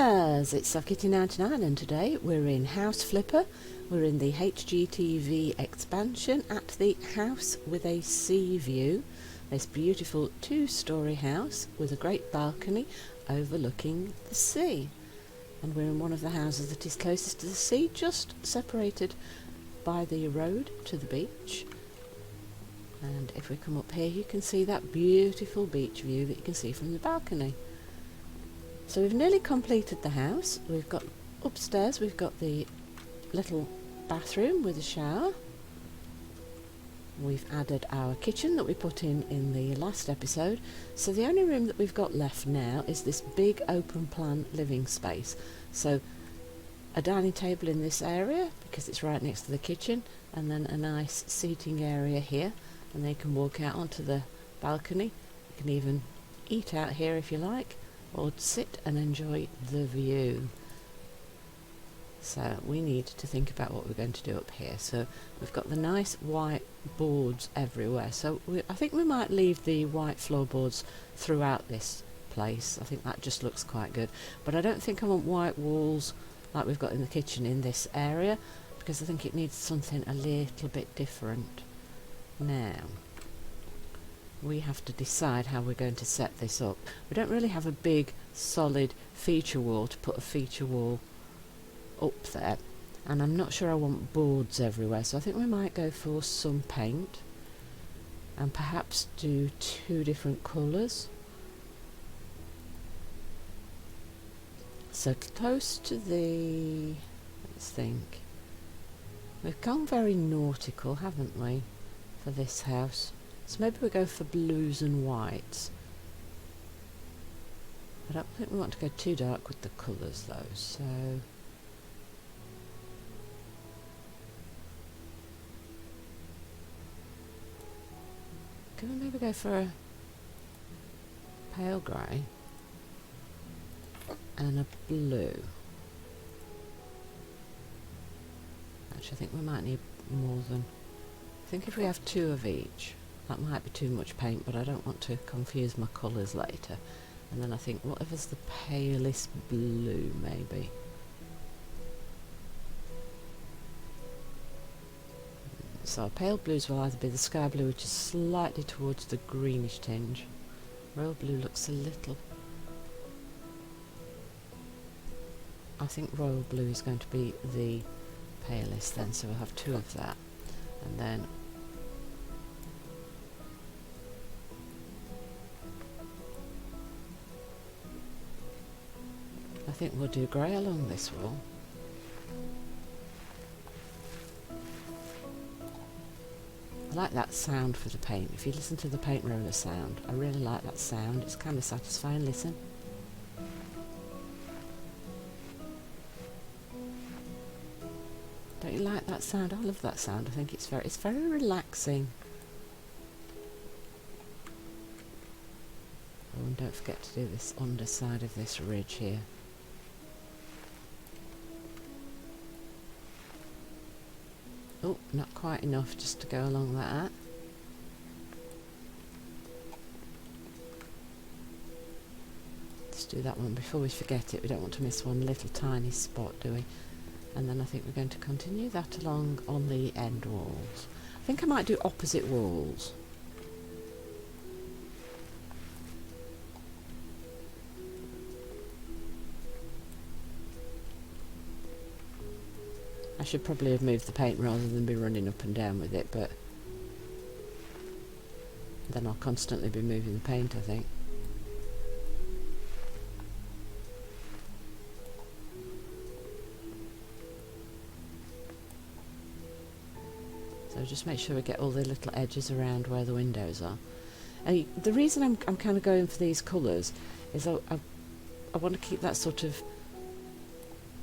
Buongiorno, it's Kitty99 and today we're in House Flipper. We're in the HGTV expansion at the house with a sea view. This beautiful two-storey house with a great balcony overlooking the sea. And we're in one of the houses that is closest to the sea, just separated by the road to the beach. And if we come up here you can see that beautiful beach view that you can see from the balcony. So we've nearly completed the house. We've got upstairs, we've got the little bathroom with a shower. We've added our kitchen that we put in the last episode. So the only room that we've got left now is this big open plan living space. So a dining table in this area because it's right next to the kitchen, and then a nice seating area here, and they can walk out onto the balcony. You can even eat out here if you like, or sit and enjoy the view. So we need to think about what we're going to do up here. So we've got the nice white boards everywhere, so I think we might leave the white floorboards throughout this place. I think that just looks quite good, but I don't think I want white walls like we've got in the kitchen in this area, because I think it needs something a little bit different. Now we have to decide how we're going to set this up. We don't really have a big solid feature wall to put a feature wall up there, and I'm not sure I want boards everywhere, so I think we might go for some paint and perhaps do two different colours. So close to the, let's think, we've gone very nautical, haven't we, for this house? So maybe we go for blues and whites. I don't think we want to go too dark with the colours though, so can we maybe go for a pale grey and a blue? Actually I think we might need more than, I think if we have two of each, that might be too much paint, but I don't want to confuse my colours later. And then I think whatever's the palest blue maybe. So our pale blues will either be the sky blue, which is slightly towards the greenish tinge. Royal blue looks a little, I think royal blue is going to be the palest then, so we'll have two of that. And then I think we'll do grey along this wall. I like that sound for the paint. If you listen to the paint roller sound, I really like that sound. It's kind of satisfying. Listen. Don't you like that sound? I love that sound. I think it's very relaxing. Oh, and don't forget to do this underside of this ridge here. Oh, not quite enough just to go along that. Let's do that one before we forget it. We don't want to miss one little tiny spot, do we? And then I think we're going to continue that along on the end walls. I think I might do opposite walls. I should probably have moved the paint rather than be running up and down with it, but then I'll constantly be moving the paint, I think. So just make sure we get all the little edges around where the windows are. And the reason I'm kind of going for these colours is I want to keep that sort of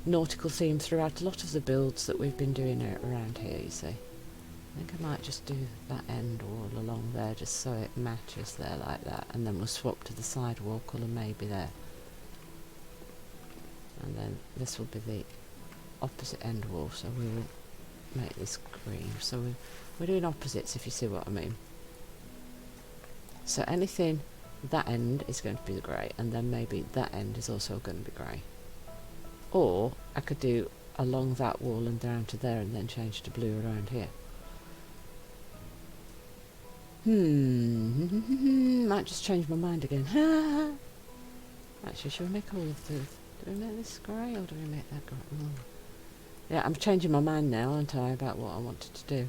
nautical theme throughout a lot of the builds that we've been doing around here, you see. I think I might just do that end wall along there just so it matches there like that, and then we'll swap to the side wall colour maybe there. And then this will be the opposite end wall, so we will make this green. So we're doing opposites, if you see what I mean. So anything that end is going to be the grey, and then maybe that end is also going to be grey. Or I could do along that wall and down to there and then change to blue around here. Might just change my mind again. Actually, should we make all of the... Do we make this grey or do we make that grey? Yeah, I'm changing my mind now, aren't I, about what I wanted to do.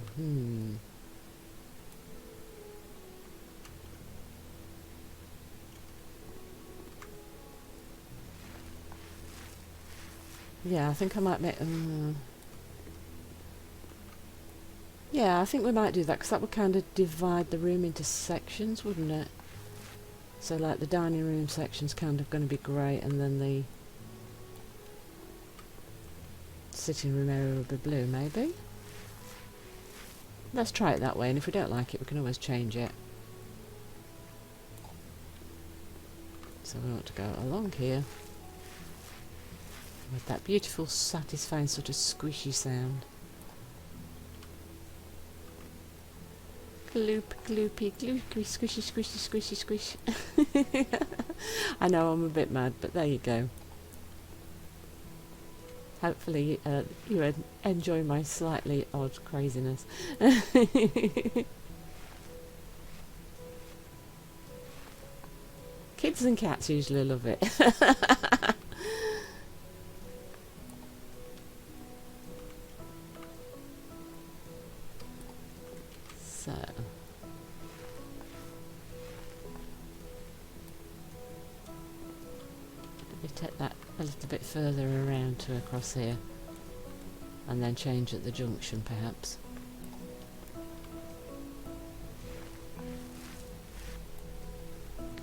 Yeah, I think I might make... yeah, I think we might do that, because that would kind of divide the room into sections, wouldn't it? So, like, the dining room section's kind of going to be grey, and then the sitting room area will be blue, maybe? Let's try it that way, and if we don't like it, we can always change it. So we want to go along here with that beautiful, satisfying sort of squishy sound. Gloop, gloopy, gloopy, squishy, squishy, squishy, squish. I know I'm a bit mad, but there you go. Hopefully you enjoy my slightly odd craziness. Kids and cats usually love it. So, let me take that a little bit further around to across here, and then change at the junction perhaps.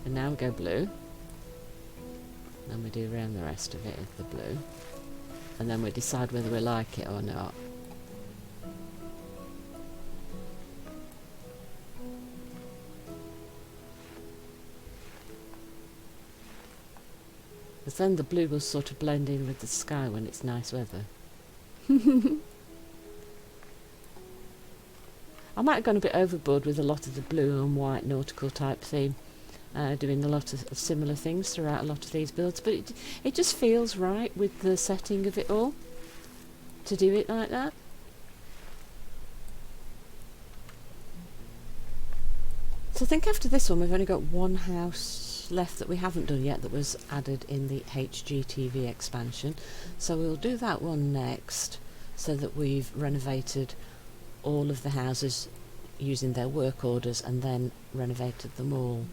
And now we go blue, and we do around the rest of it with the blue, and then we decide whether we like it or not. Because then the blue will sort of blend in with the sky when it's nice weather. I might have gone a bit overboard with a lot of the blue and white nautical type theme, doing a lot of similar things throughout a lot of these builds, but it just feels right with the setting of it all to do it like that. So I think after this one we've only got one house left that we haven't done yet, that was added in the HGTV expansion, so we'll do that one next, so that we've renovated all of the houses using their work orders and then renovated them all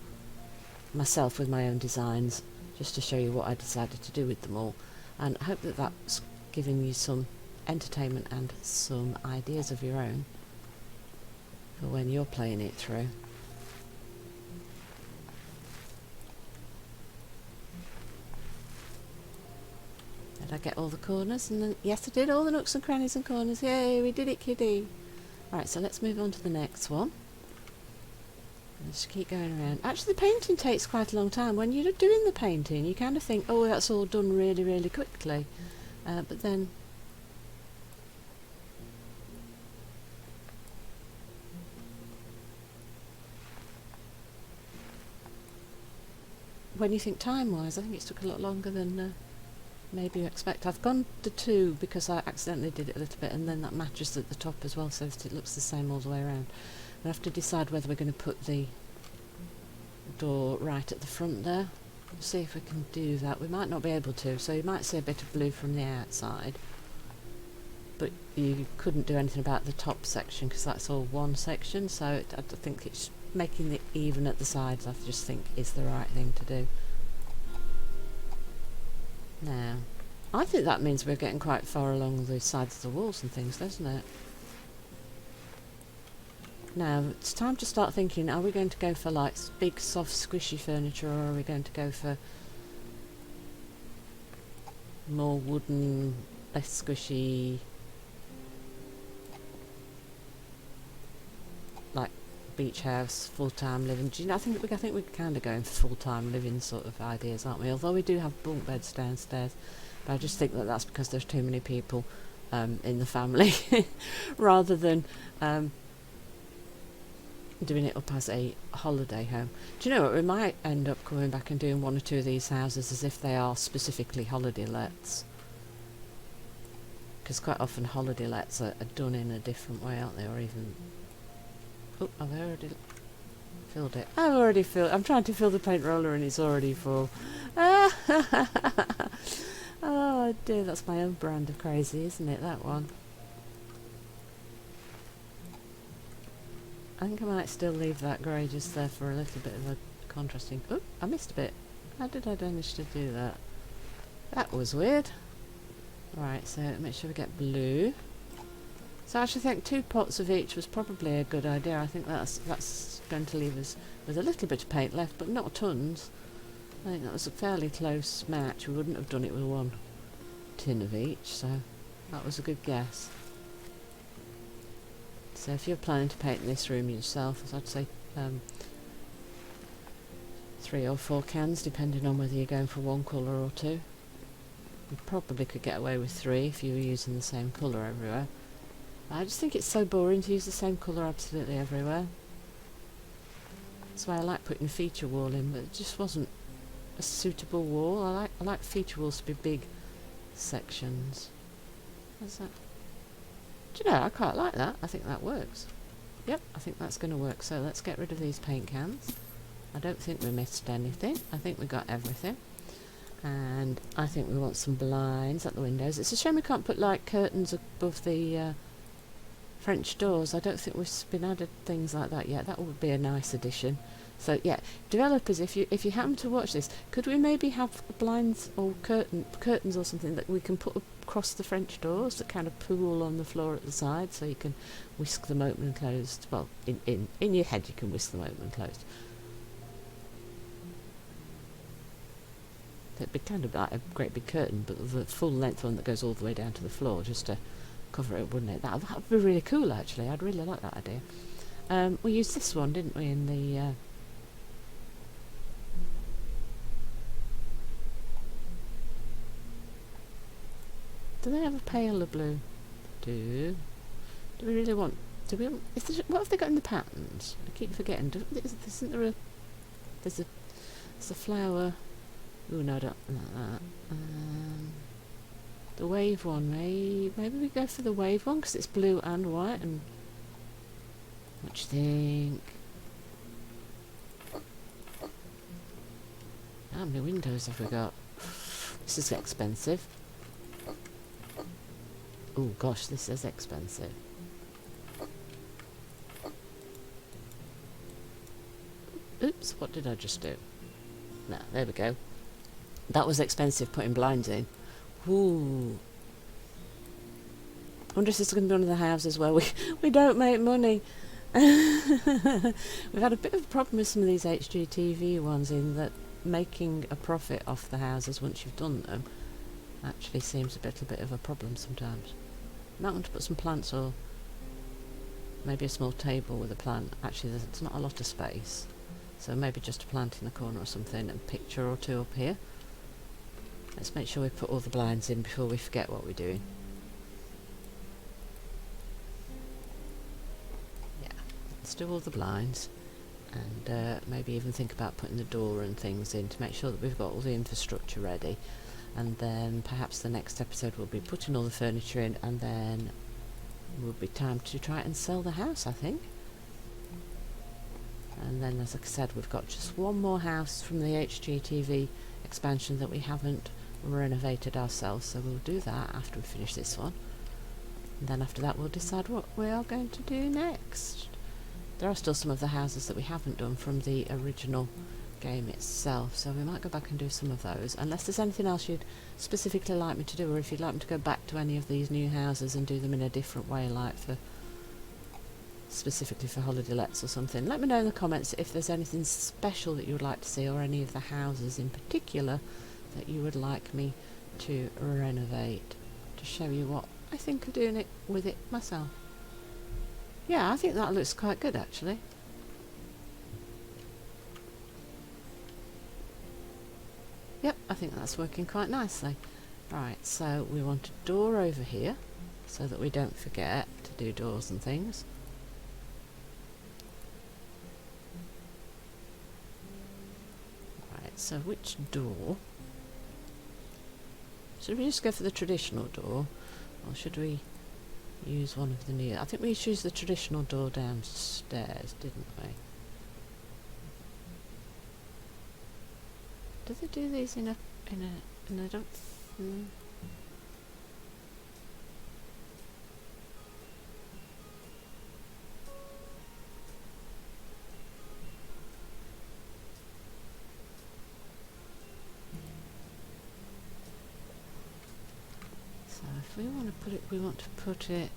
myself with my own designs, just to show you what I decided to do with them all, and I hope that that's giving you some entertainment and some ideas of your own for when you're playing it through. Did I get all the corners? And then, yes, I did, all the nooks and crannies and corners. Yay, we did it, kiddie. Right, so let's move on to the next one. Let's keep going around. Actually, the painting takes quite a long time. When you're doing the painting, you kind of think, oh, that's all done really, really quickly. But then when you think time-wise, I think it's took a lot longer than maybe you expect. I've gone to 2 because I accidentally did it a little bit, and then that matches at the top as well, so that it looks the same all the way around. I have to decide whether we're going to put the door right at the front there. We'll see if we can do that. We might not be able to, so you might see a bit of blue from the outside, but you couldn't do anything about the top section because that's all one section, so I think it's making it even at the sides, I just think is the right thing to do. Now, I think that means we're getting quite far along the sides of the walls and things, doesn't it? Now, it's time to start thinking, are we going to go for like big, soft, squishy furniture, or are we going to go for more wooden, less squishy, like beach house, full-time living? Do you know, I think we're kind of going for full-time living sort of ideas, aren't we? Although we do have bunk beds downstairs, but I just think that that's because there's too many people in the family, rather than doing it up as a holiday home. Do you know what? We might end up coming back and doing 1 or 2 of these houses as if they are specifically holiday lets. because quite often holiday lets are done in a different way, aren't they? Or even... Oh, I've already filled it. I've already filled... I'm trying to fill the paint roller and it's already full. Oh dear, that's my own brand of crazy, isn't it, that one? I think I might still leave that grey just there for a little bit of a contrasting... Oh, I missed a bit. How did I manage to do that? That was weird. Right, so make sure we get blue. So I actually think 2 pots of each was probably a good idea. I think that's going to leave us with a little bit of paint left, but not tons. I think that was a fairly close match. We wouldn't have done it with 1 tin of each, so that was a good guess. So if you're planning to paint this room yourself, as I'd say 3 or 4 cans, depending on whether you're going for 1 colour or 2. You probably could get away with 3 if you were using the same colour everywhere. I just think it's so boring to use the same colour absolutely everywhere. That's why I like putting a feature wall in, but it just wasn't a suitable wall. I like feature walls to be big sections. What's that? Do you know, I quite like that. I think that works. Yep, I think that's going to work. So let's get rid of these paint cans. I don't think we missed anything. I think we got everything. And I think we want some blinds at the windows. It's a shame we can't put like curtains above the French doors. I don't think we've been added things like that yet. That would be a nice addition. So yeah, developers, if you happen to watch this, could we maybe have blinds or curtains or something that we can put across the French doors that kind of pool on the floor at the side, so you can whisk them open and closed. Well, in your head you can whisk them open and closed. It'd be kind of like a great big curtain, but the full length one that goes all the way down to the floor, just to cover it, wouldn't it? That would be really cool, actually. I'd really like that idea. We used this one, didn't we, in the... Do they have a paler blue? Do we really want... what have they got in the patterns? I keep forgetting. Isn't there a... There's a flower... Oh no, I don't like that. The wave one, maybe we go for the wave one because it's blue and white. And what do you think? How many windows have we got? This is expensive. Oh gosh, this is expensive. Oops, what did I just do? No, there we go. That was expensive putting blinds in. Ooh. I wonder if this is going to be one of the houses where we don't make money. We've had a bit of a problem with some of these HGTV ones in that making a profit off the houses once you've done them actually seems a bit of a problem sometimes. You might want to put some plants or maybe a small table with a plant. Actually, there's not a lot of space. So maybe just a plant in the corner or something, and a picture or 2 up here. Let's make sure we put all the blinds in before we forget what we're doing. Yeah, let's do all the blinds, and maybe even think about putting the door and things in to make sure that we've got all the infrastructure ready. And then perhaps the next episode will be putting all the furniture in, and then it will be time to try and sell the house, I think. And then, as I said, we've got just one more house from the HGTV expansion that we haven't renovated ourselves, so we'll do that after we finish this one. And then after that we'll decide what we are going to do next. There are still some of the houses that we haven't done from the original game itself, so we might go back and do some of those, unless there's anything else you'd specifically like me to do, or if you'd like me to go back to any of these new houses and do them in a different way, like for specifically for holiday lets or something. Let me know in the comments if there's anything special that you would like to see, or any of the houses in particular that you would like me to renovate, to show you what I think of doing it with it myself. Yeah, I think that looks quite good actually. Yep, I think that's working quite nicely. Right, so we want a door over here so that we don't forget to do doors and things. Right, so which door? Should we just go for the traditional door, Or should we use one of the new... I think we used the traditional door downstairs, didn't we? Do they do these in a I don't... So if we want to put it, we want to put it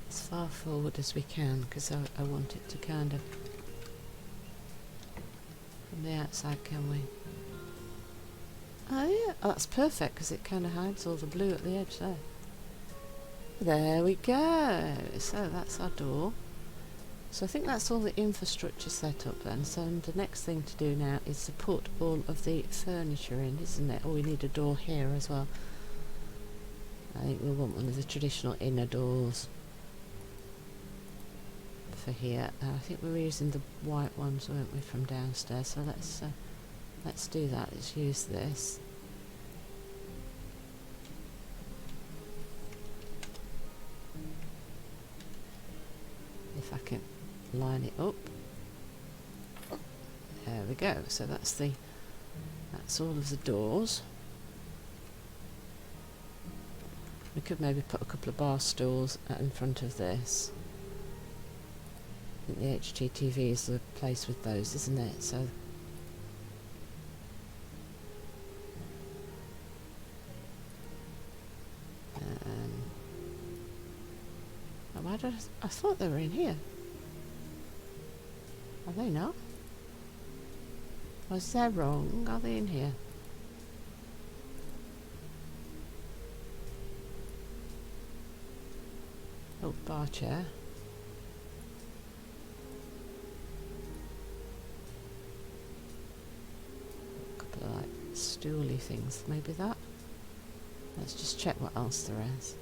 as far forward as we can, because I want it to kind of... From the outside, can we? Oh yeah, oh, that's perfect, because it kind of hides all the blue at the edge there. There we go. So that's our door. So I think that's all the infrastructure set up then. So the next thing to do now is to put all of the furniture in, isn't it? Oh, we need a door here as well. I think we want one of the traditional inner doors for here. I think we were using the white ones, weren't we, from downstairs? So let's do that. Let's use this. If I can line it up. There we go. So that's all of the doors. We could maybe put a couple of bar stools in front of this. I think the HGTV is the place with those, isn't it? So why did I thought they were in here. Are they not? Was that wrong? Are they in here? Oh, bar chair. A couple of like stooly things, maybe that. Let's just check what else there is.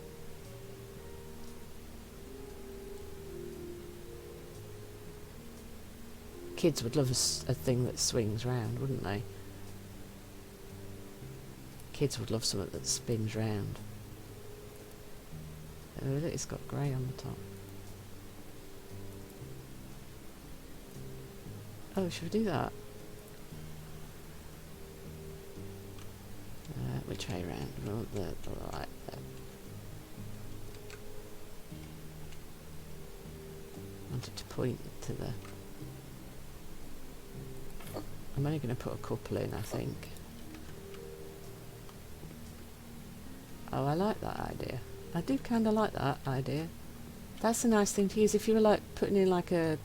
Kids would love a thing that swings round, wouldn't they? Kids would love something that spins round. Oh, look, it's got grey on the top. Oh, should we do that? Which way round? We want the light there. Want it to point to the... I'm only going to put a couple in, I think. Oh, I like that idea. I do kind of like that idea. That's a nice thing to use if you were like putting in like a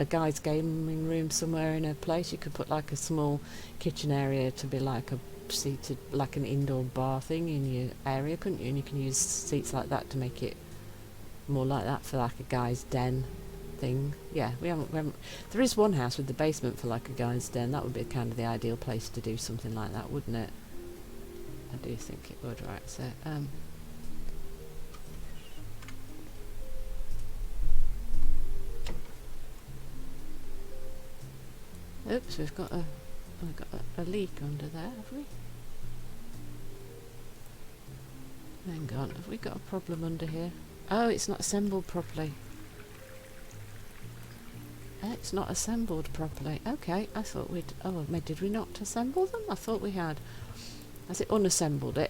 guy's gaming room somewhere in a place. You could put like a small kitchen area to be like a seated, like an indoor bar thing in your area, couldn't you? And you can use seats like that to make it more like that for like a guy's den thing. Yeah, we haven't. There is one house with the basement for like a guy's den. That would be kind of the ideal place to do something like that, wouldn't it? I do think it would. Right, so oops, we've got a leak under there, have we? Hang on, have we got a problem under here? Oh, it's not assembled properly. It's not assembled properly. Okay, I thought we'd... Oh, did we not assemble them? I thought we had. Has it unassembled it?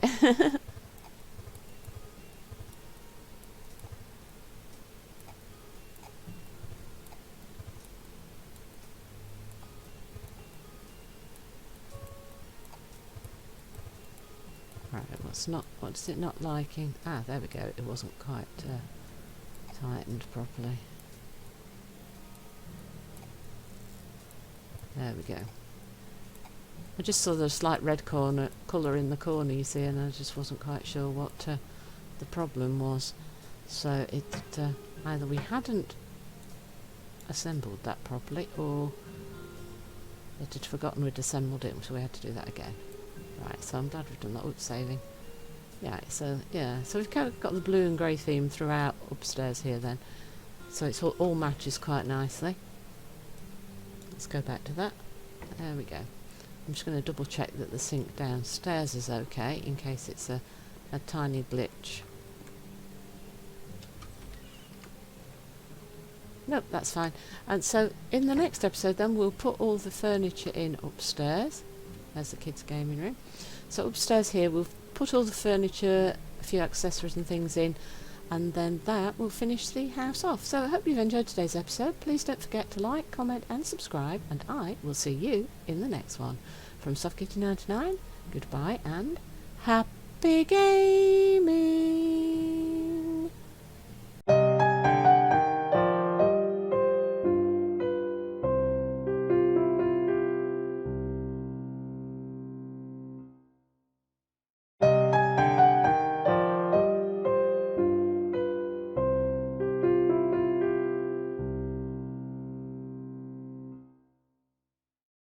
Right, what's it not liking? Ah, there we go. It wasn't quite tightened properly. There we go. I just saw the slight red colour in the corner, you see, and I just wasn't quite sure what the problem was. So it either we hadn't assembled that properly, or it had forgotten we'd assembled it, so we had to do that again. Right, so I'm glad we've done that. Oops, saving. Yeah, so we've kind of got the blue and grey theme throughout upstairs here then. So it's all matches quite nicely. Let's go back to that. There we go. I'm just going to double check that the sink downstairs is okay in case it's a tiny glitch. Nope, that's fine. And so in the next episode then we'll put all the furniture in upstairs. There's the kids' gaming room. So upstairs here we'll put all the furniture, a few accessories and things in, and then that will finish the house off. So I hope you've enjoyed today's episode. Please don't forget to like, comment and subscribe, and I will see you in the next one. From Soft Kitty 99, goodbye and happy games!